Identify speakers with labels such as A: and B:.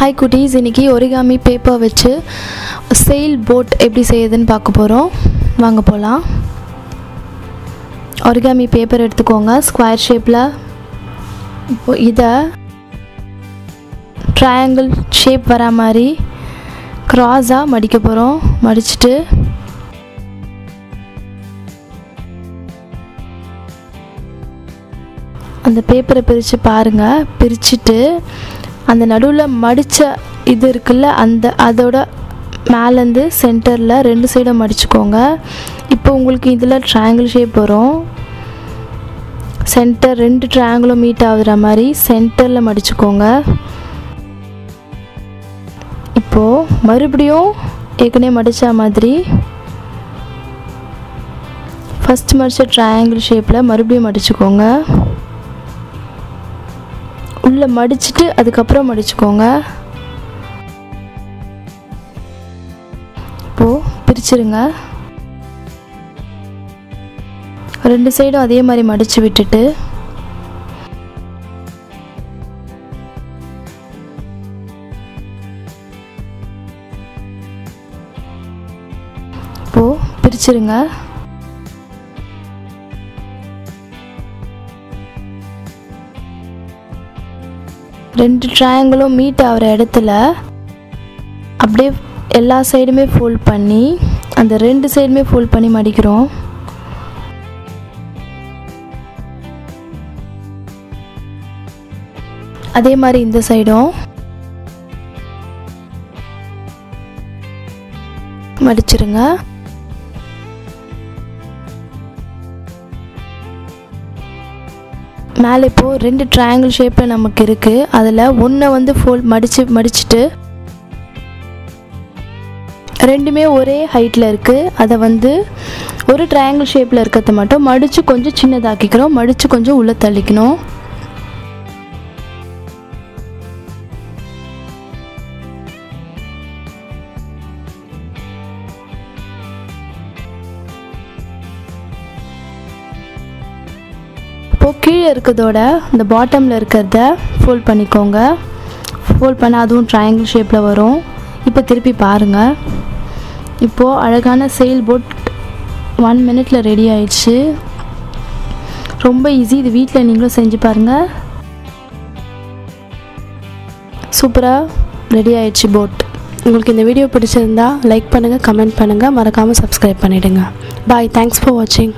A: Hi குட்டீஸ், இன்றைக்கி origami paper வச்சு செயில் போட் எப்படி செய்யுதுன்னு பார்க்க போகிறோம். வாங்க போகலாம். ஒரிகாமி பேப்பர் எடுத்துக்கோங்க ஸ்கொயர் ஷேப்பில். இப்போது இதை ட்ரையாங்கிள் ஷேப் வர மாதிரி க்ராஸாக மடிக்க போகிறோம். மடிச்சுட்டு அந்த பேப்பரை பிரித்து பாருங்கள். பிரிச்சுட்டு அந்த நடுவில் மடித்த இது இருக்குல்ல, அதோட மேலேருந்து சென்டரில் 2 சைடும் மடிச்சுக்கோங்க. இப்போ உங்களுக்கு இதில் ட்ரையாங்கிள் ஷேப் வரும். சென்டர் 2 ட்ரையாங்கிளும் மீட் ஆகுற மாதிரி சென்டரில் மடிச்சுக்கோங்க. இப்போது மறுபடியும் ஏற்கனவே மடித்த மாதிரி ஃபஸ்ட் மடித்த ட்ரையாங்கிள் ஷேப்பில் மறுபடியும் மடிச்சுக்கோங்க. உள்ளே மடிச்சுட்டு அதுக்கப்புறம் மடிச்சுக்கோங்க. இப்போது பிரிச்சுருங்க. 2 சைடும் அதே மாதிரி மடித்து விட்டுட்டு இப்போது பிரிச்சுருங்க. ரெண்டு ட்ரையாங்கிளும் மீட் ஆகிற இடத்துல அப்படியே எல்லா சைடுமே ஃபோல்ட் பண்ணி அந்த 2 சைடுமே ஃபோல்ட் பண்ணி மடிக்கிறோம். அதே மாதிரி இந்த சைடும் மடிச்சிருங்க. மேலே இப்போது 2 ட்ரையாங்கிள் ஷேப்பில் நமக்கு இருக்குது. அதில் ஒன்றை வந்து மடிச்சுட்டு ரெண்டுமே ஒரே ஹைட்டில் இருக்குது. அதை வந்து ஒரு ட்ரையாங்கிள் ஷேப்பில் இருக்கிறத மட்டும் மடித்து கொஞ்சம் சின்னதாக்கிக்கிறோம். மடித்து கொஞ்சம் உள்ளே தள்ளிக்கணும். இப்போது கீழே இருக்கிறதோட இந்த பாட்டமில் இருக்கிறத ஃபோல்ட் பண்ணிக்கோங்க. ஃபோல்ட் பண்ண அதுவும் ட்ரையாங்கிள் ஷேப்பில் வரும். இப்போ திருப்பி பாருங்கள். இப்போது அழகான செயில் போட் 1 மினிட்ல ரெடி ஆயிடுச்சு. ரொம்ப ஈஸி. இது வீட்டில் நீங்களும் செஞ்சு பாருங்கள். சூப்பராக ரெடி ஆயிடுச்சு போட். உங்களுக்கு இந்த வீடியோ பிடிச்சிருந்தா லைக் பண்ணுங்கள், கமெண்ட் பண்ணுங்கள், மறக்காமல் சப்ஸ்கிரைப் பண்ணிவிடுங்க. பாய். தேங்க்ஸ் ஃபார் வாட்சிங்.